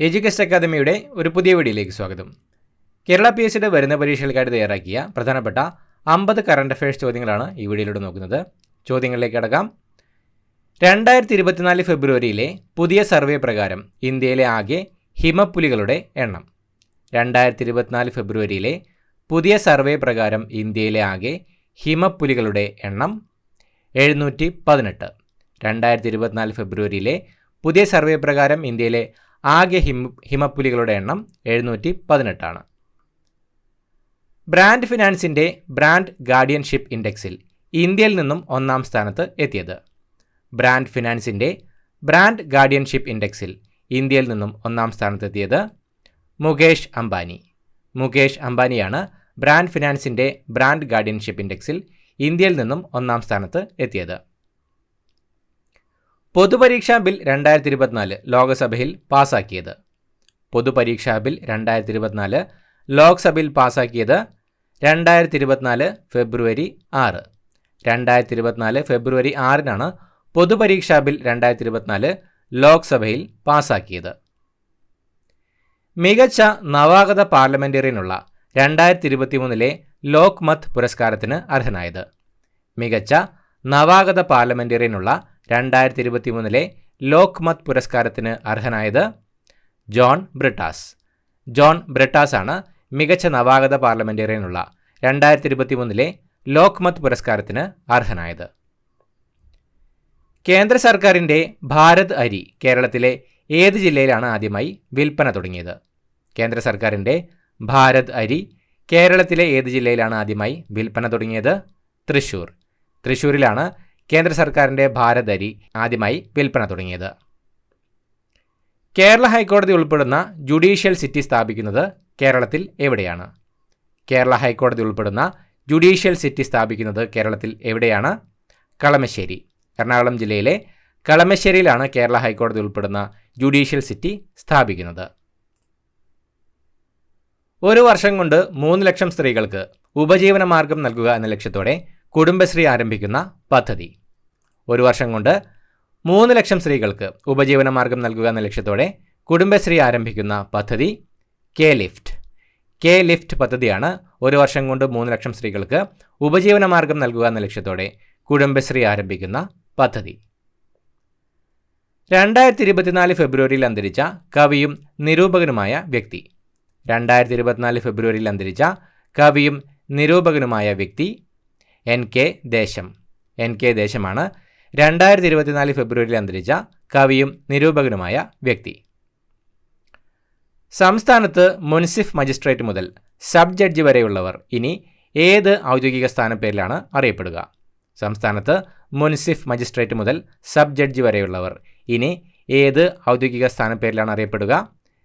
Education അക്കാദമിയുടെ ഒരു പുതിയ വീഡിയോയിലേക്ക് സ്വാഗതം. കേരള PSCയുടെ വരുന്ന പരീക്ഷകൾക്കായിട്ട് തയ്യാറാക്കിയ പ്രധാനപ്പെട്ട 50 കറണ്ട് അഫയേഴ്സ് ചോദ്യങ്ങളാണ് ഈ വീഡിയോയിലൂടെ നോക്കുന്നത്. ചോദ്യങ്ങളിലേക്ക് കടക്കാം. 2024 ഫെബ്രുവരിയിലെ പുതിയ സർവേ പ്രകാരം ഇന്ത്യയിലെ ആകെ ഹിമപ്പുലികളുടെ എണ്ണം. 2024 ഫെബ്രുവരിയിലെ പുതിയ സർവേ പ്രകാരം ഇന്ത്യയിലെ ആകെ ഹിമപ്പുലികളുടെ എണ്ണം 718. 2024 ഫെബ്രുവരിയിലെ പുതിയ സർവേ പ്രകാരം ഇന്ത്യയിലെ ആകെ ഹിമപ്പുലികളുടെ എണ്ണം 718 ആണ്. ബ്രാൻഡ് ഫിനാൻസിൻ്റെ ബ്രാൻഡ് ഗാർഡിയൻഷിപ്പ് ഇൻഡെക്സിൽ ഇന്ത്യയിൽ നിന്നും 1-ാം സ്ഥാനത്ത് എത്തിയത്. ബ്രാൻഡ് ഫിനാൻസിൻ്റെ ബ്രാൻഡ് ഗാർഡിയൻഷിപ്പ് ഇൻഡെക്സിൽ ഇന്ത്യയിൽ നിന്നും 1-ാം സ്ഥാനത്തെത്തിയത് മുകേഷ് അംബാനി. മുകേഷ് അംബാനിയാണ് ബ്രാൻഡ് ഫിനാൻസിൻ്റെ ബ്രാൻഡ് ഗാർഡിയൻഷിപ്പ് ഇൻഡെക്സിൽ ഇന്ത്യയിൽ നിന്നും 1-ാം സ്ഥാനത്ത് എത്തിയത്. പൊതുപരീക്ഷാ ബിൽ 2024 ലോക്സഭയിൽ പാസാക്കിയത്. പൊതുപരീക്ഷാ ബിൽ 2024 ലോക്സഭയിൽ പാസാക്കിയത് 2024 ഫെബ്രുവരി 6. 2024 ഫെബ്രുവരി 6-നാണ് പൊതുപരീക്ഷാ ബിൽ 2024 ലോക്സഭയിൽ പാസാക്കിയത്. മികച്ച നവാഗത പാർലമെന്റേറിയനുള്ള 2023 ലോക്മത്ത് പുരസ്കാരത്തിന് അർഹനായത്. മികച്ച നവാഗത പാർലമെന്റേറിയനുള്ള 2023 ലോക്മത്ത് പുരസ്കാരത്തിന് അർഹനായത് ജോൺ ബ്രിട്ടാസ്. ജോൺ ബ്രിട്ടാസ് ആണ് മികച്ച നവാഗത പാർലമെന്റേറിയനുള്ള 2023 ലോക്മത്ത് പുരസ്കാരത്തിന് അർഹനായത്. കേന്ദ്ര സർക്കാരിൻ്റെ ഭാരത് അരി കേരളത്തിലെ ഏത് ജില്ലയിലാണ് ആദ്യമായി വിൽപ്പന തുടങ്ങിയത്? കേന്ദ്ര സർക്കാരിൻ്റെ ഭാരത് അരി കേരളത്തിലെ ഏത് ജില്ലയിലാണ് ആദ്യമായി വിൽപ്പന തുടങ്ങിയത്? തൃശ്ശൂർ. തൃശ്ശൂരിലാണ് കേന്ദ്ര സർക്കാരിൻ്റെ ഭാരത് അരി ആദ്യമായി വിൽപ്പന തുടങ്ങിയത്. കേരള ഹൈക്കോടതി ഉൾപ്പെടുന്ന ജുഡീഷ്യൽ സിറ്റി സ്ഥാപിക്കുന്നത് കേരളത്തിൽ എവിടെയാണ്? കേരള ഹൈക്കോടതി ഉൾപ്പെടുന്ന ജുഡീഷ്യൽ സിറ്റി സ്ഥാപിക്കുന്നത് കേരളത്തിൽ എവിടെയാണ്? കളമശ്ശേരി. എറണാകുളം ജില്ലയിലെ കളമശ്ശേരിയിലാണ് കേരള ഹൈക്കോടതി ഉൾപ്പെടുന്ന ജുഡീഷ്യൽ സിറ്റി സ്ഥാപിക്കുന്നത്. ഒരു വർഷം കൊണ്ട് 3 ലക്ഷം സ്ത്രീകൾക്ക് ഉപജീവന മാർഗം നൽകുക എന്ന ലക്ഷ്യത്തോടെ കുടുംബശ്രീ ആരംഭിക്കുന്ന പദ്ധതി. ഒരു വർഷം കൊണ്ട് 3 ലക്ഷം സ്ത്രീകൾക്ക് ഉപജീവന മാർഗം നൽകുക എന്ന ലക്ഷ്യത്തോടെ കുടുംബശ്രീ ആരംഭിക്കുന്ന പദ്ധതി കെ-ലിഫ്റ്റ്. കെ-ലിഫ്റ്റ് പദ്ധതിയാണ് ഒരു വർഷം കൊണ്ട് 3 ലക്ഷം സ്ത്രീകൾക്ക് ഉപജീവന മാർഗം നൽകുക എന്ന ലക്ഷ്യത്തോടെ കുടുംബശ്രീ ആരംഭിക്കുന്ന പദ്ധതി. 2024 ഫെബ്രുവരിയിൽ അന്തരിച്ച കവിയും നിരൂപകനുമായ വ്യക്തി. 2024 ഫെബ്രുവരിയിൽ അന്തരിച്ച കവിയും നിരൂപകനുമായ വ്യക്തി NK ദേശം. NK ദേശമാണ് 2024 ഫെബ്രുവരിയിൽ അന്തരിച്ച കവിയും നിരൂപകനുമായ വ്യക്തി. സംസ്ഥാനത്ത് മുൻസിഫ് മജിസ്ട്രേറ്റ് മുതൽ സബ് ജഡ്ജി വരെയുള്ളവർ ഇനി ഏത് ഔദ്യോഗിക സ്ഥാനപ്പേരിലാണ് അറിയപ്പെടുക? സംസ്ഥാനത്ത് മുൻസിഫ് മജിസ്ട്രേറ്റ് മുതൽ സബ് ജഡ്ജി വരെയുള്ളവർ ഇനി ഏത് ഔദ്യോഗിക സ്ഥാനപ്പേരിലാണ് അറിയപ്പെടുക?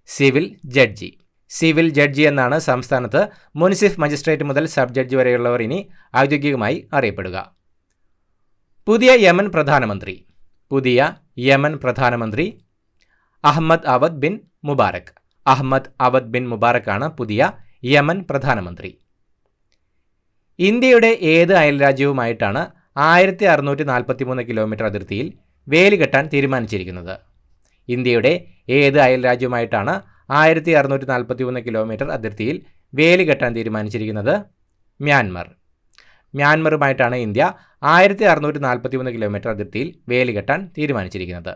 Civil judge. സിവിൽ ജഡ്ജി എന്നാണ് സംസ്ഥാനത്ത് മുൻസിഫ് മജിസ്ട്രേറ്റ് മുതൽ സബ് ജഡ്ജി വരെയുള്ളവർ ഇനി ഔദ്യോഗികമായി അറിയപ്പെടുക. പുതിയ യമൻ പ്രധാനമന്ത്രി. പുതിയ യമൻ പ്രധാനമന്ത്രി Ahmed Awad bin Mubarak. Ahmed Awad bin മുബാറക്കാണ് പുതിയ യമൻ പ്രധാനമന്ത്രി. ഇന്ത്യയുടെ ഏത് അയൽരാജ്യവുമായിട്ടാണ് 1643 കിലോമീറ്റർ അതിർത്തിയിൽ വേലി കെട്ടാൻ തീരുമാനിച്ചിരിക്കുന്നത്? ഇന്ത്യയുടെ ഏത് അയൽരാജ്യവുമായിട്ടാണ് 1643 കിലോമീറ്റർ അതിർത്തിയിൽ വേലി കെട്ടാൻ തീരുമാനിച്ചിരിക്കുന്നത്? മ്യാൻമർ. മ്യാൻമറുമായിട്ടാണ് ഇന്ത്യ 1643 കിലോമീറ്റർ അതിർത്തിയിൽ വേലി കെട്ടാൻ തീരുമാനിച്ചിരിക്കുന്നത്.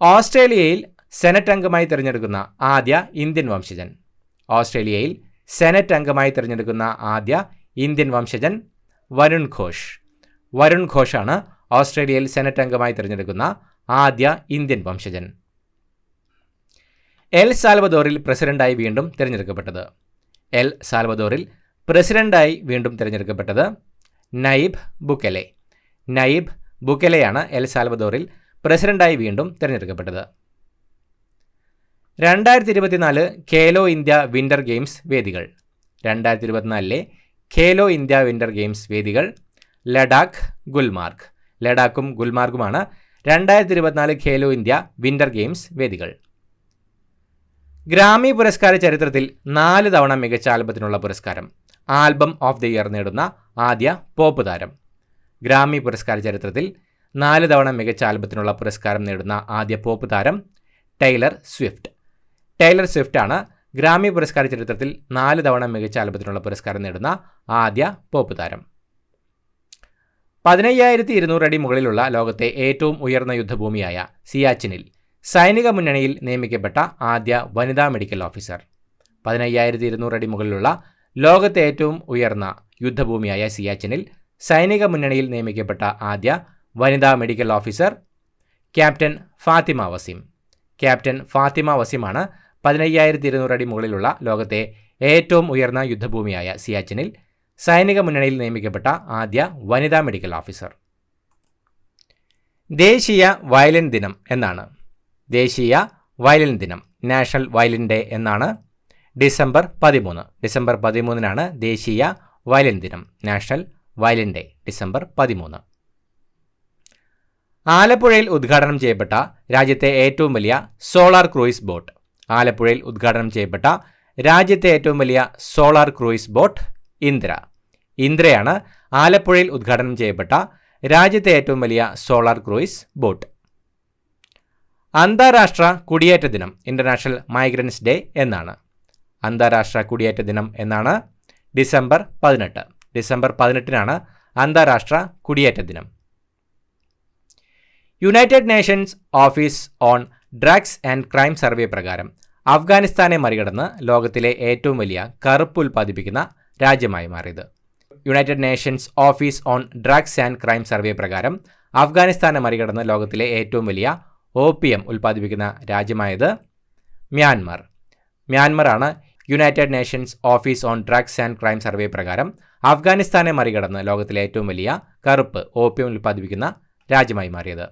ഓസ്ട്രേലിയയിൽ സെനറ്റ് അംഗമായി തിരഞ്ഞെടുക്കുന്ന ആദ്യ ഇന്ത്യൻ വംശജൻ. ഓസ്ട്രേലിയയിൽ സെനറ്റ് അംഗമായി തിരഞ്ഞെടുക്കുന്ന ആദ്യ ഇന്ത്യൻ വംശജൻ വരുൺ ഘോഷ്. വരുൺ ഘോഷാണ് ഓസ്ട്രേലിയയിൽ സെനറ്റ് അംഗമായി തിരഞ്ഞെടുക്കുന്ന ആദ്യ ഇന്ത്യൻ വംശജൻ. എൽ സാൽവദോറിൽ പ്രസിഡന്റായി വീണ്ടും തിരഞ്ഞെടുക്കപ്പെട്ടത്. എൽ സാൽവദോറിൽ പ്രസിഡന്റായി വീണ്ടും തിരഞ്ഞെടുക്കപ്പെട്ടത് നയീബ് ബുക്കലെ. നയീബ് ബുക്കലെയാണ് എൽ സാൽവദോറിൽ പ്രസിഡന്റായി വീണ്ടും തിരഞ്ഞെടുക്കപ്പെട്ടത്. 2024 ഖേലോ ഇന്ത്യ വിന്റർ ഗെയിംസ് വേദികൾ. 2024 ഖേലോ ഇന്ത്യ വിന്റർ ഗെയിംസ് വേദികൾ ലഡാക്ക്, ഗുൽമാർഗ്. ലഡാക്കും ഗുൽമാർഗുമാണ് 2024 ഖേലോ ഇന്ത്യ വിന്റർ ഗെയിംസ് വേദികൾ. ഗ്രാമി പുരസ്കാര ചരിത്രത്തിൽ 4 തവണ മികച്ച ആൽബത്തിനുള്ള പുരസ്കാരം. ആൽബം ഓഫ് ദി ഇയർ നേടുന്ന ആദ്യ പോപ്പ് താരം. ഗ്രാമി പുരസ്കാര ചരിത്രത്തിൽ 4 തവണ മികച്ച ആൽബത്തിനുള്ള പുരസ്കാരം നേടുന്ന ആദ്യ പോപ്പ് താരം ടൈലർ സ്വിഫ്റ്റ്. ടൈലർ സ്വിഫ്റ്റ് ആണ് ഗ്രാമി പുരസ്കാര ചരിത്രത്തിൽ 4 തവണ മികച്ച ആൽബത്തിനുള്ള പുരസ്കാരം നേടുന്ന ആദ്യ പോപ്പ് താരം. 15,200 അടി മുകളിലുള്ള ലോകത്തെ ഏറ്റവും ഉയർന്ന യുദ്ധഭൂമിയായ സിയാച്ചിനിൽ സൈനിക മുന്നണിയിൽ നിയമിക്കപ്പെട്ട ആദ്യ വനിതാ മെഡിക്കൽ ഓഫീസർ. 15,200 അടി മുകളിലുള്ള ലോകത്തെ ഏറ്റവും ഉയർന്ന യുദ്ധഭൂമിയായ സിയാച്ചിനിൽ സൈനിക മുന്നണിയിൽ നിയമിക്കപ്പെട്ട ആദ്യ വനിതാ medical officer captain Fatima Waseem. Captain Fatima വസീമാണ് 15,200 അടി മുകളിലുള്ള ലോകത്തെ ഏറ്റവും ഉയർന്ന യുദ്ധഭൂമിയായ സിയാച്ചിനിൽ സൈനിക മുന്നണിയിൽ നിയമിക്കപ്പെട്ട ആദ്യ വനിതാ മെഡിക്കൽ ഓഫീസർ. ദേശീയ വയലിൻ ദിനം എന്നാണ്? ദേശീയ വയലിൻ ദിനം, നാഷണൽ വയലിൻ ഡേ എന്നാണ് ഡിസംബർ 13. ഡിസംബർ 13-നാണ് ദേശീയ വയലിൻ ദിനം, നാഷണൽ വയലിൻ ഡേ ഡിസംബർ 13. ആലപ്പുഴയിൽ ഉദ്ഘാടനം ചെയ്യപ്പെട്ട രാജ്യത്തെ ഏറ്റവും വലിയ സോളാർ ക്രൂയിസ് ബോട്ട്. ആലപ്പുഴയിൽ ഉദ്ഘാടനം ചെയ്യപ്പെട്ട രാജ്യത്തെ ഏറ്റവും വലിയ സോളാർ ക്രൂയിസ് ബോട്ട് ഇന്ദ്ര. ഇന്ദ്രയാണ് ആലപ്പുഴയിൽ ഉദ്ഘാടനം ചെയ്യപ്പെട്ട രാജ്യത്തെ ഏറ്റവും വലിയ സോളാർ ക്രൂയിസ് ബോട്ട്. അന്താരാഷ്ട്ര കുടിയേറ്റ ദിനം, ഇന്റർനാഷണൽ മൈഗ്രൻസ് ഡേ എന്നാണ്? അന്താരാഷ്ട്ര കുടിയേറ്റ ദിനം എന്നാണ് ഡിസംബർ 18. ഡിസംബർ 18-നാണ് അന്താരാഷ്ട്ര കുടിയേറ്റ ദിനം. United Nations office on drugs and crime survey പ്രകാരം അഫ്ഗാനിസ്ഥാനെ മറികടന്ന് ലോകത്തിലെ ഏറ്റവും വലിയ കറുപ്പ് ഉൽപ്പാദിപ്പിക്കുന്ന രാജ്യമായി മാറിയത്. United Nations office on drugs and crime survey പ്രകാരം അഫ്ഗാനിസ്ഥാനെ മറികടന്ന് ലോകത്തിലെ ഏറ്റവും വലിയ ഓപ്പിയം ഉൽപ്പാദിപ്പിക്കുന്ന രാജ്യമായത് മ്യാൻമർ. മ്യാൻമറാണ് United Nations office on drugs and crime survey പ്രകാരം അഫ്ഗാനിസ്ഥാനെ മറികടന്ന് ലോകത്തിലെ ഏറ്റവും വലിയ കറുപ്പ് ഓപ്പിയം ഉൽപ്പാദിപ്പിക്കുന്ന രാജ്യമായി മാറിയത്.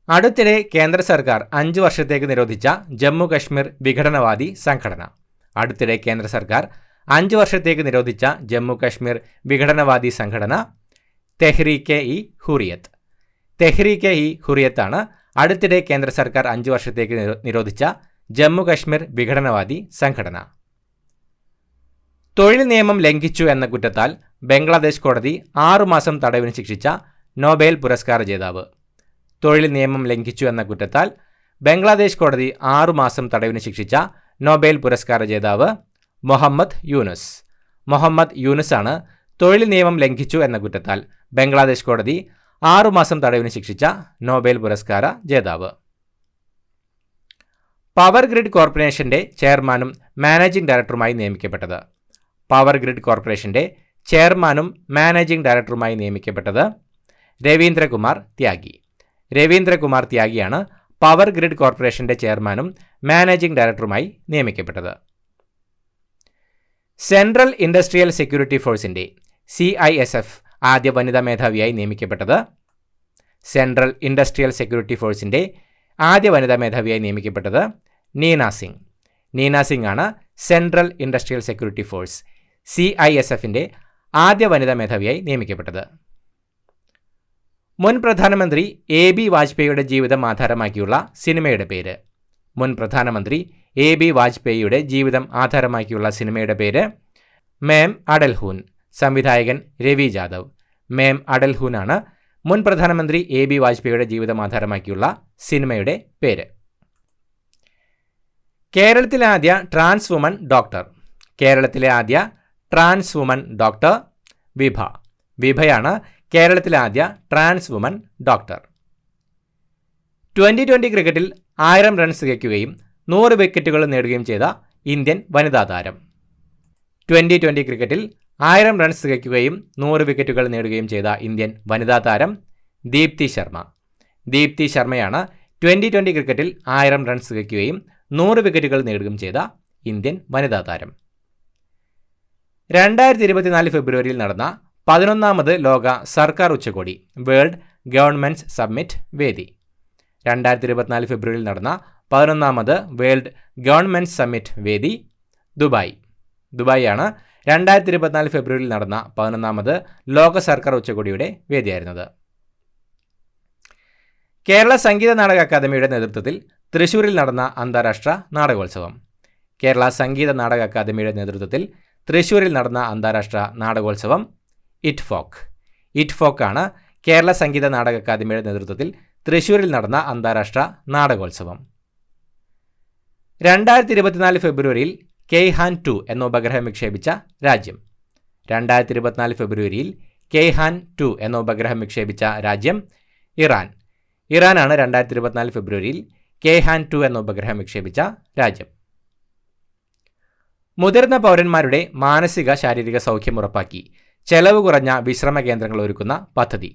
അടുത്തിടെ കേന്ദ്ര സർക്കാർ 5 വർഷത്തേക്ക് നിരോധിച്ച ജമ്മു കശ്മീർ വിഘടനവാദി സംഘടന. അടുത്തിടെ കേന്ദ്ര സർക്കാർ 5 വർഷത്തേക്ക് നിരോധിച്ച ജമ്മു കശ്മീർ വിഘടനവാദി സംഘടന തെഹ്രീക്-ഇ-ഹുറിയത്ത്. തെഹ്രീക്-ഇ-ഹുറിയത്താണ് അടുത്തിടെ കേന്ദ്ര സർക്കാർ 5 വർഷത്തേക്ക് നിരോധിച്ച ജമ്മു കശ്മീർ വിഘടനവാദി സംഘടന. തൊഴിൽ നിയമം ലംഘിച്ചു എന്ന കുറ്റത്താൽ ബംഗ്ലാദേശ് കോടതി 6 മാസം തടവിന് ശിക്ഷിച്ച നോബൽ പുരസ്കാര ജേതാവ്. തൊഴിൽ നിയമം ലംഘിച്ചു എന്ന കുറ്റത്താൽ ബംഗ്ലാദേശ് കോടതി 6 മാസം തടവിന് ശിക്ഷിച്ച നോബൽ പുരസ്കാര ജേതാവ് മുഹമ്മദ് യൂനുസ്. മുഹമ്മദ് യൂനുസാണ് തൊഴിൽ നിയമം ലംഘിച്ചു എന്ന കുറ്റത്താൽ ബംഗ്ലാദേശ് കോടതി 6 മാസം തടവിന് ശിക്ഷിച്ച നോബൽ പുരസ്കാര ജേതാവ്. പവർ ഗ്രിഡ് കോർപ്പറേഷന്റെ ചെയർമാനും മാനേജിംഗ് ഡയറക്ടറുമായി നിയമിക്കപ്പെട്ടത്. പവർ ഗ്രിഡ് കോർപ്പറേഷന്റെ ചെയർമാനും മാനേജിംഗ് ഡയറക്ടറുമായി നിയമിക്കപ്പെട്ടത് രവീന്ദ്രകുമാർ ത്യാഗി. രവീന്ദ്രകുമാർ ത്യാഗിയാണ് പവർ ഗ്രിഡ് കോർപ്പറേഷന്റെ ചെയർമാനും മാനേജിംഗ് ഡയറക്ടറുമായി നിയമിക്കപ്പെട്ടത്. സെൻട്രൽ ഇൻഡസ്ട്രിയൽ സെക്യൂരിറ്റി ഫോഴ്സിന്റെ CISF ആദ്യ വനിതാ മേധാവിയായി നിയമിക്കപ്പെട്ടത്. സെൻട്രൽ ഇൻഡസ്ട്രിയൽ സെക്യൂരിറ്റി ഫോഴ്സിന്റെ ആദ്യ വനിതാ മേധാവിയായി നിയമിക്കപ്പെട്ടത് നീന സിംഗ്. നീന സിംഗ് ആണ് സെൻട്രൽ ഇൻഡസ്ട്രിയൽ സെക്യൂരിറ്റി ഫോഴ്സ് CISFന്റെ ആദ്യ വനിതാ മേധാവിയായി നിയമിക്കപ്പെട്ടത്. മുൻ പ്രധാനമന്ത്രി AB വാജ്പേയിയുടെ ജീവിതം ആധാരമാക്കിയുള്ള സിനിമയുടെ പേര്. മുൻ പ്രധാനമന്ത്രി AB വാജ്പേയിയുടെ ജീവിതം ആധാരമാക്കിയുള്ള സിനിമയുടെ പേര് മേം അഡൽഹൂൻ. സംവിധായകൻ രവി ജാദവ്. മേം അഡൽഹൂനാണ് മുൻ പ്രധാനമന്ത്രി AB വാജ്പേയിയുടെ ജീവിതം ആധാരമാക്കിയുള്ള സിനിമയുടെ പേര്. കേരളത്തിലെ ആദ്യ ട്രാൻസ് വുമൺ ഡോക്ടർ. കേരളത്തിലെ ആദ്യ ട്രാൻസ് വുമൺ ഡോക്ടർ വിഭ. വിഭയാണ് കേരളത്തിലെ ആദ്യ ട്രാൻസ് വുമൺ ഡോക്ടർ. 2020 ക്രിക്കറ്റിൽ 1000 റൺസ് തികയ്ക്കുകയും 100 വിക്കറ്റുകൾ നേടുകയും ചെയ്ത ഇന്ത്യൻ വനിതാ താരം. 2020 ക്രിക്കറ്റിൽ 1000 റൺസ് തികയ്ക്കുകയും 100 വിക്കറ്റുകൾ നേടുകയും ചെയ്ത ഇന്ത്യൻ വനിതാ താരം ദീപ്തി ശർമ്മ. ദീപ്തി ശർമ്മയാണ് 2020 ക്രിക്കറ്റിൽ 1000 റൺസ് തികയ്ക്കുകയും 100 വിക്കറ്റുകൾ നേടുകയും ചെയ്ത ഇന്ത്യൻ വനിതാ താരം. 2024 ഫെബ്രുവരിയിൽ നടന്ന 11ാമത് ലോക സർക്കാർ ഉച്ചകോടി വേൾഡ് ഗവൺമെൻറ്സ് സമ്മിറ്റ് വേദി. 2024 ഫെബ്രുവരിയിൽ നടന്ന 11ാമത് വേൾഡ് ഗവൺമെൻറ്സ് സമ്മിറ്റ് വേദി ദുബായ്. ദുബായിയാണ് 2024 ഫെബ്രുവരിയിൽ നടന്ന 11ാമത് ലോക സർക്കാർ ഉച്ചകോടിയുടെ വേദിയായിരുന്നത്. കേരള സംഗീത നാടക അക്കാദമിയുടെ നേതൃത്വത്തിൽ തൃശൂരിൽ നടന്ന അന്താരാഷ്ട്ര നാടകോത്സവം. കേരള സംഗീത നാടക അക്കാദമിയുടെ നേതൃത്വത്തിൽ തൃശൂരിൽ നടന്ന അന്താരാഷ്ട്ര നാടകോത്സവം ഇറ്റ് ഫോക്ക്. ആണ് കേരള സംഗീത നാടക അക്കാദമിയുടെ നേതൃത്വത്തിൽ തൃശ്ശൂരിൽ നടന്ന അന്താരാഷ്ട്ര നാടകോത്സവം? 2024 ഫെബ്രുവരിയിൽ കെയ്ഹാൻ 2 എന്ന ഉപഗ്രഹം വിക്ഷേപിച്ച രാജ്യം? 2024 ഫെബ്രുവരിയിൽ കെയ്ഹാൻ 2 എന്ന ഉപഗ്രഹം വിക്ഷേപിച്ച രാജ്യം ഇറാൻ. ഇറാനാണ് 2024 ഫെബ്രുവരിയിൽ കെയ്ഹാൻ 2 എന്ന ഉപഗ്രഹം വിക്ഷേപിച്ച രാജ്യം. മുതിർന്ന പൗരന്മാരുടെ മാനസിക ശാരീരിക സൗഖ്യം ഉറപ്പാക്കി ചെലവ് കുറഞ്ഞ വിശ്രമ കേന്ദ്രങ്ങൾ ഒരുക്കുന്ന പദ്ധതി?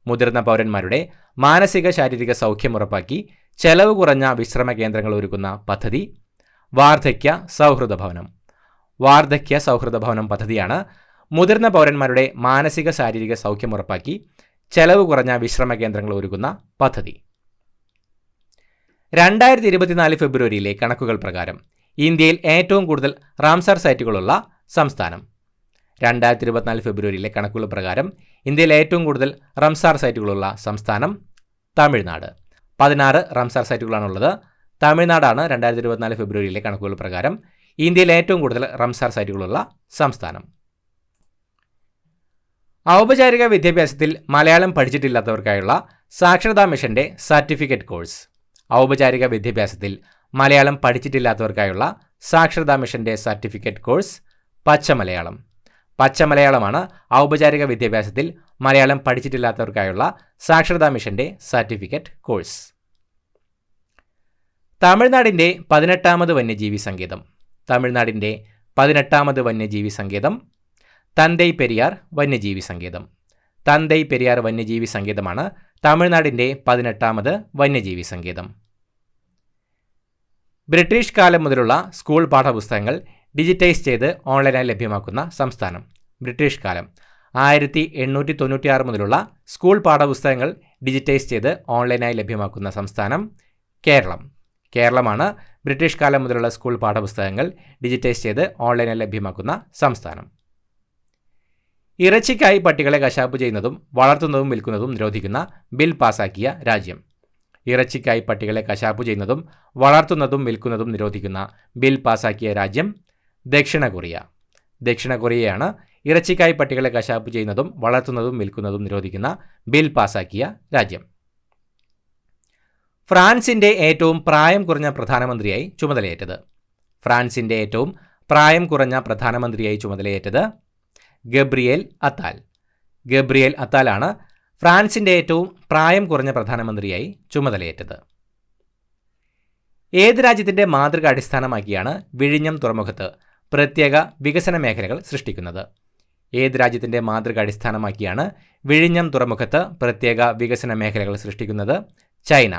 മുതിർന്ന പൗരന്മാരുടെ മാനസിക ശാരീരിക സൗഖ്യം ഉറപ്പാക്കി ചെലവ് കുറഞ്ഞ വിശ്രമ കേന്ദ്രങ്ങൾ ഒരുക്കുന്ന പദ്ധതി വാർദ്ധക്യ സൗഹൃദ ഭവനം. വാർദ്ധക്യ സൗഹൃദ ഭവനം പദ്ധതിയാണ് മുതിർന്ന പൗരന്മാരുടെ മാനസിക ശാരീരിക സൗഖ്യം ഉറപ്പാക്കി ചെലവ് കുറഞ്ഞ വിശ്രമ കേന്ദ്രങ്ങൾ ഒരുക്കുന്ന പദ്ധതി. 2024 ഫെബ്രുവരിയിലെ കണക്കുകൾ പ്രകാരം ഇന്ത്യയിൽ ഏറ്റവും കൂടുതൽ റാംസാർ സൈറ്റുകളുള്ള സംസ്ഥാനം? 2024 ഫെബ്രുവരിയിലെ കണക്കുകൾ പ്രകാരം ഇന്ത്യയിൽ ഏറ്റവും കൂടുതൽ റംസാർ സൈറ്റുകളുള്ള സംസ്ഥാനം തമിഴ്നാട്. 16 റംസാർ സൈറ്റുകളാണുള്ളത്. തമിഴ്നാടാണ് 2024 ഫെബ്രുവരിയിലെ കണക്കുകൾ പ്രകാരം ഇന്ത്യയിൽ ഏറ്റവും കൂടുതൽ റംസാർ സൈറ്റുകളുള്ള സംസ്ഥാനം. ഔപചാരിക വിദ്യാഭ്യാസത്തിൽ മലയാളം പഠിച്ചിട്ടില്ലാത്തവർക്കായുള്ള സാക്ഷരതാ മിഷന്റെ സർട്ടിഫിക്കറ്റ് കോഴ്സ്? ഔപചാരിക വിദ്യാഭ്യാസത്തിൽ മലയാളം പഠിച്ചിട്ടില്ലാത്തവർക്കായുള്ള സാക്ഷരതാ മിഷന്റെ സർട്ടിഫിക്കറ്റ് കോഴ്സ് പച്ചമലയാളം. പച്ചമലയാളമാണ് ഔപചാരിക വിദ്യാഭ്യാസത്തിൽ മലയാളം പഠിച്ചിട്ടില്ലാത്തവർക്കായുള്ള സാക്ഷരതാ മിഷന്റെ സർട്ടിഫിക്കറ്റ് കോഴ്സ്. തമിഴ്നാടിൻ്റെ 18ാമത് വന്യജീവി സങ്കേതം? തമിഴ്നാടിൻ്റെ 18ാമത് വന്യജീവി സങ്കേതം തന്തൈ പെരിയാർ വന്യജീവി സങ്കേതം. തന്തൈ പെരിയാർ വന്യജീവി സങ്കേതമാണ് തമിഴ്നാടിൻ്റെ 18ാമത് വന്യജീവി സങ്കേതം. ബ്രിട്ടീഷ് കാലം മുതലുള്ള സ്കൂൾ പാഠപുസ്തകങ്ങൾ ഡിജിറ്റൈസ് ചെയ്ത് ഓൺലൈനായി ലഭ്യമാക്കുന്ന സംസ്ഥാനം? ബ്രിട്ടീഷ് കാലം 1896 മുതലുള്ള സ്കൂൾ പാഠപുസ്തകങ്ങൾ ഡിജിറ്റൈസ് ചെയ്ത് ഓൺലൈനായി ലഭ്യമാക്കുന്ന സംസ്ഥാനം കേരളം. കേരളമാണ് ബ്രിട്ടീഷ് കാലം മുതലുള്ള സ്കൂൾ പാഠപുസ്തകങ്ങൾ ഡിജിറ്റൈസ് ചെയ്ത് ഓൺലൈനായി ലഭ്യമാക്കുന്ന സംസ്ഥാനം. ഇറച്ചിക്കായി പട്ടികളെ കശാപ്പ് ചെയ്യുന്നതും വളർത്തുന്നതും വിൽക്കുന്നതും നിരോധിക്കുന്ന ബിൽ പാസാക്കിയ രാജ്യം? ഇറച്ചിക്കായി പട്ടികളെ കശാപ്പ് ചെയ്യുന്നതും വളർത്തുന്നതും വിൽക്കുന്നതും നിരോധിക്കുന്ന ബിൽ പാസാക്കിയ രാജ്യം ദക്ഷിണ കൊറിയ. ദക്ഷിണ കൊറിയയാണ് ഇറച്ചിക്കായി പട്ടികളെ കശാപ്പ് ചെയ്യുന്നതും വളർത്തുന്നതും വിൽക്കുന്നതും നിരോധിക്കുന്ന ബിൽ പാസാക്കിയ രാജ്യം. ഫ്രാൻസിൻ്റെ ഏറ്റവും പ്രായം കുറഞ്ഞ പ്രധാനമന്ത്രിയായി ചുമതലയേറ്റത്? ഫ്രാൻസിൻ്റെ ഏറ്റവും പ്രായം കുറഞ്ഞ പ്രധാനമന്ത്രിയായി ചുമതലയേറ്റത് ഗബ്രിയേൽ അത്താൽ. ഗബ്രിയേൽ അത്താലാണ് ഫ്രാൻസിൻ്റെ ഏറ്റവും പ്രായം കുറഞ്ഞ പ്രധാനമന്ത്രിയായി ചുമതലയേറ്റത്. ഏത് രാജ്യത്തിൻ്റെ മാതൃക അടിസ്ഥാനമാക്കിയാണ് വിഴിഞ്ഞം തുറമുഖത്ത് പ്രത്യേക വികസന മേഖലകൾ സൃഷ്ടിക്കുന്നത്? ഏത് രാജ്യത്തിൻ്റെ മാതൃക അടിസ്ഥാനമാക്കിയാണ് വിഴിഞ്ഞം തുറമുഖത്ത് പ്രത്യേക വികസന മേഖലകൾ സൃഷ്ടിക്കുന്നത്? ചൈന.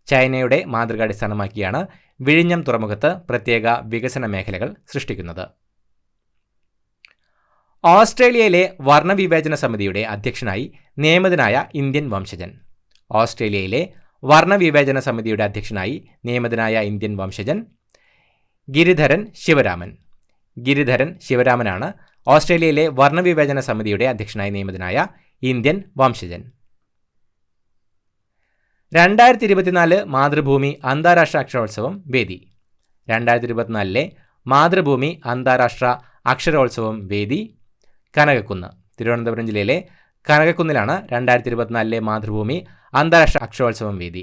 ചൈനയുടെ മാതൃക അടിസ്ഥാനമാക്കിയാണ് വിഴിഞ്ഞം തുറമുഖത്ത് പ്രത്യേക വികസന മേഖലകൾ സൃഷ്ടിക്കുന്നത്. ഓസ്ട്രേലിയയിലെ വർണ്ണവിവേചന സമിതിയുടെ അധ്യക്ഷനായി നിയമിതനായ ഇന്ത്യൻ വംശജൻ? ഓസ്ട്രേലിയയിലെ വർണ്ണവിവേചന സമിതിയുടെ അധ്യക്ഷനായി നിയമിതനായ ഇന്ത്യൻ വംശജൻ ഗിരിധരൻ ശിവരാമൻ. ഗിരിധരൻ ശിവരാമനാണ് ഓസ്ട്രേലിയയിലെ വർണ്ണവിവേചന സമിതിയുടെ അധ്യക്ഷനായി നിയമിതനായ ഇന്ത്യൻ വംശജൻ. 2024 മാതൃഭൂമി അന്താരാഷ്ട്ര അക്ഷരോത്സവം വേദി? 2024 മാതൃഭൂമി അന്താരാഷ്ട്ര അക്ഷരോത്സവം വേദി കനകക്കുന്ന്. തിരുവനന്തപുരം ജില്ലയിലെ കനകക്കുന്നിലാണ് 2024 മാതൃഭൂമി അന്താരാഷ്ട്ര അക്ഷരോത്സവം വേദി.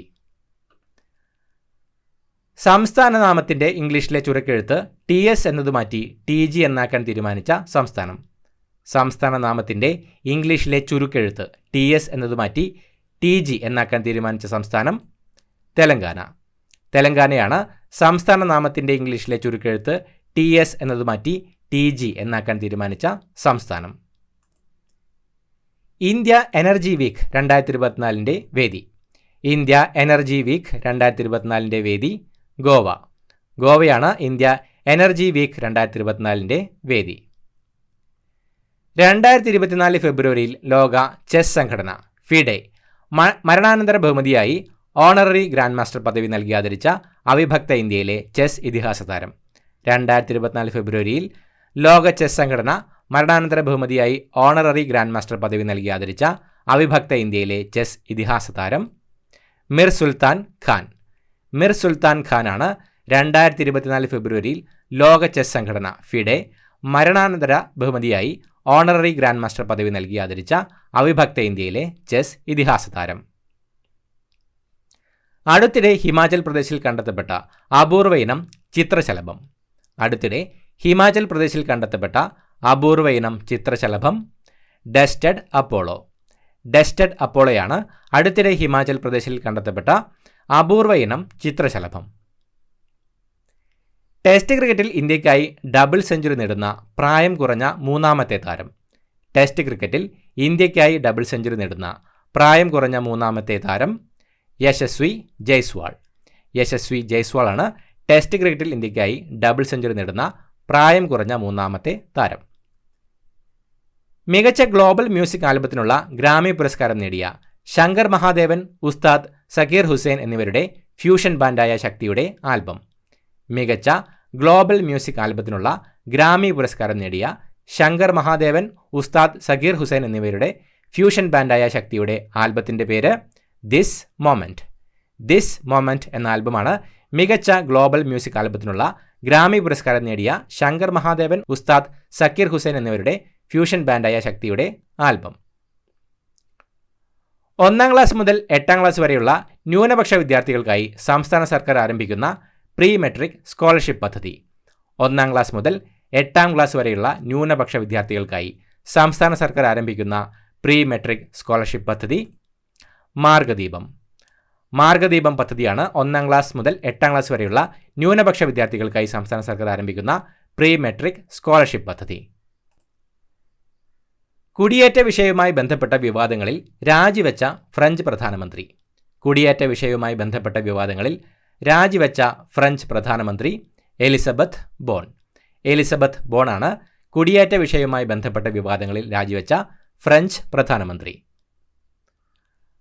സംസ്ഥാന നാമത്തിൻ്റെ ഇംഗ്ലീഷിലെ ചുരുക്കെഴുത്ത് TS എന്നത് മാറ്റി TG എന്നാക്കാൻ തീരുമാനിച്ച സംസ്ഥാനം? സംസ്ഥാന നാമത്തിൻ്റെ ഇംഗ്ലീഷിലെ ചുരുക്കെഴുത്ത് TS എന്നത് മാറ്റി TG എന്നാക്കാൻ തീരുമാനിച്ച സംസ്ഥാനം തെലങ്കാന. തെലങ്കാനയാണ് സംസ്ഥാന നാമത്തിൻ്റെ ഇംഗ്ലീഷിലെ ചുരുക്കെഴുത്ത് TS എന്നത് മാറ്റി TG എന്നാക്കാൻ തീരുമാനിച്ച സംസ്ഥാനം. ഇന്ത്യ എനർജി വീക്ക് 2024 വേദി? ഇന്ത്യ എനർജി വീക്ക് 2024 വേദി ഗോവ. ഗോവയാണ് ഇന്ത്യ എനർജി വീക്ക് 2024 വേദി. 2024 ഫെബ്രുവരിയിൽ ലോക ചെസ് സംഘടന ഫിഡെ മരണാനന്തര ബഹുമതിയായി ഓണററി ഗ്രാൻഡ് മാസ്റ്റർ പദവി നൽകി ആദരിച്ച അവിഭക്ത ഇന്ത്യയിലെ ചെസ് ഇതിഹാസ താരം? 2024 ഫെബ്രുവരിയിൽ ലോക ചെസ് സംഘടന മരണാനന്തര ബഹുമതിയായി ഓണററി ഗ്രാൻഡ് മാസ്റ്റർ പദവി നൽകി ആദരിച്ച അവിഭക്ത ഇന്ത്യയിലെ ചെസ് ഇതിഹാസ താരം മിർ സുൽത്താൻ ഖാൻ. മിർ സുൽത്താൻ ഖാനാണ് 2024 ഫെബ്രുവരിയിൽ ലോക ചെസ് സംഘടന ഫിഡെ മരണാനന്തര ബഹുമതിയായി ഓണററി ഗ്രാൻഡ് മാസ്റ്റർ പദവി നൽകി ആദരിച്ച അവിഭക്ത ഇന്ത്യയിലെ ചെസ് ഇതിഹാസ താരം. അടുത്തിടെ ഹിമാചൽ പ്രദേശിൽ കണ്ടെത്തപ്പെട്ട അപൂർവ ഇനം ചിത്രശലഭം. അടുത്തിടെ ഹിമാചൽ പ്രദേശിൽ കണ്ടെത്തപ്പെട്ട അപൂർവ ഇനം ചിത്രശലഭം ഡസ്റ്റഡ് അപ്പോളോ. ഡസ്റ്റഡ് അപ്പോളോയാണ് അടുത്തിടെ ഹിമാചൽ പ്രദേശിൽ കണ്ടെത്തപ്പെട്ട അപൂർവ ഇനം ചിത്രശലഭം. ടെസ്റ്റ് ക്രിക്കറ്റിൽ ഇന്ത്യക്കായി ഡബിൾ സെഞ്ചുറി നേടുന്ന പ്രായം കുറഞ്ഞ മൂന്നാമത്തെ താരം. ടെസ്റ്റ് ക്രിക്കറ്റിൽ ഇന്ത്യക്കായി ഡബിൾ സെഞ്ചുറി നേടുന്ന പ്രായം കുറഞ്ഞ മൂന്നാമത്തെ താരം യശസ്വി ജയ്സ്വാൾ. യശസ്വി ജയ്സ്വാൾ ആണ് ടെസ്റ്റ് ക്രിക്കറ്റിൽ ഇന്ത്യക്കായി ഡബിൾ സെഞ്ചുറി നേടുന്ന പ്രായം കുറഞ്ഞ മൂന്നാമത്തെ താരം. മികച്ച ഗ്ലോബൽ മ്യൂസിക് ആൽബത്തിനുള്ള ഗ്രാമി പുരസ്കാരം നേടിയ ശങ്കർ മഹാദേവൻ, ഉസ്താദ് സക്കീർ ഹുസൈൻ എന്നിവരുടെ ഫ്യൂഷൻ ബാൻഡായ ശക്തിയുടെ ആൽബം. മികച്ച ഗ്ലോബൽ മ്യൂസിക് ആൽബത്തിനുള്ള ഗ്രാമി പുരസ്കാരം നേടിയ ശങ്കർ മഹാദേവൻ, ഉസ്താദ് സക്കീർ ഹുസൈൻ എന്നിവരുടെ ഫ്യൂഷൻ ബാൻഡായ ശക്തിയുടെ ആൽബത്തിൻ്റെ പേര് ദിസ് മൊമെൻറ്റ്. ദിസ് മൊമെൻറ്റ് എന്ന ആൽബമാണ് മികച്ച ഗ്ലോബൽ മ്യൂസിക് ആൽബത്തിനുള്ള ഗ്രാമി പുരസ്കാരം നേടിയ ശങ്കർ മഹാദേവൻ, ഉസ്താദ് സക്കീർ ഹുസൈൻ എന്നിവരുടെ ഫ്യൂഷൻ ബാൻഡായ ശക്തിയുടെ ആൽബം. 1ാം ക്ലാസ് മുതൽ 8ാം ക്ലാസ് വരെയുള്ള ന്യൂനപക്ഷ വിദ്യാർത്ഥികൾക്കായി സംസ്ഥാന സർക്കാർ ആരംഭിക്കുന്ന പ്രീ മെട്രിക് സ്കോളർഷിപ്പ് പദ്ധതി. 1ാം ക്ലാസ് മുതൽ 8ാം ക്ലാസ് വരെയുള്ള ന്യൂനപക്ഷ വിദ്യാർത്ഥികൾക്കായി സംസ്ഥാന സർക്കാർ ആരംഭിക്കുന്ന പ്രീ മെട്രിക് സ്കോളർഷിപ്പ് പദ്ധതി മാർഗദീപം. മാർഗദീപം പദ്ധതിയാണ് 1ാം ക്ലാസ് മുതൽ 8ാം ക്ലാസ് വരെയുള്ള ന്യൂനപക്ഷ വിദ്യാർത്ഥികൾക്കായി സംസ്ഥാന സർക്കാർ ആരംഭിക്കുന്ന പ്രീ മെട്രിക് സ്കോളർഷിപ്പ് പദ്ധതി. കുടിയേറ്റ വിഷയവുമായി ബന്ധപ്പെട്ട വിവാദങ്ങളിൽ രാജിവെച്ച ഫ്രഞ്ച് പ്രധാനമന്ത്രി. കുടിയേറ്റ വിഷയവുമായി ബന്ധപ്പെട്ട വിവാദങ്ങളിൽ രാജിവെച്ച ഫ്രഞ്ച് പ്രധാനമന്ത്രി എലിസബത്ത് ബോൺ. എലിസബത്ത് ബോണാണ് കുടിയേറ്റ വിഷയവുമായി ബന്ധപ്പെട്ട വിവാദങ്ങളിൽ രാജിവെച്ച ഫ്രഞ്ച് പ്രധാനമന്ത്രി.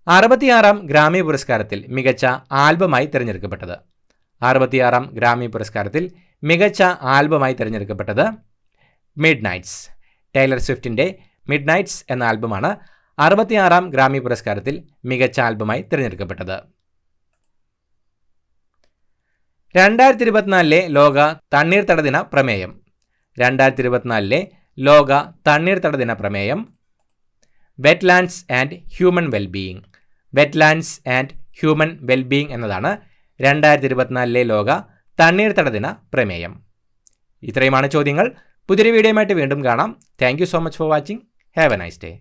66ാം ഗ്രാമി പുരസ്കാരത്തിൽ മികച്ച ആൽബമായി തിരഞ്ഞെടുക്കപ്പെട്ടത്. 66ാം ഗ്രാമി പുരസ്കാരത്തിൽ മികച്ച ആൽബമായി തിരഞ്ഞെടുക്കപ്പെട്ടത് മിഡ് നൈറ്റ്സ്. ടൈലർ സ്വിഫ്റ്റിൻ്റെ മിഡ് നൈറ്റ്സ് എന്ന ആൽബമാണ് 66ാം ഗ്രാമി പുരസ്കാരത്തിൽ മികച്ച ആൽബമായി തിരഞ്ഞെടുക്കപ്പെട്ടത്. 2024 ലോക തണ്ണീർത്തട ദിന പ്രമേയം. 2024 ലോക തണ്ണീർത്തട ദിന പ്രമേയം wetlands and human wellbeing. Wetlands and human wellbeing എന്നതാണ് 2024 ലോക തണ്ണീർത്തട ദിന പ്രമേയം. ഇത്രയുമാണ് ചോദ്യങ്ങൾ. പുതിയൊരു വീഡിയോയുമായിട്ട് വീണ്ടും കാണാം. Thank you so much for watching. Have A nice day.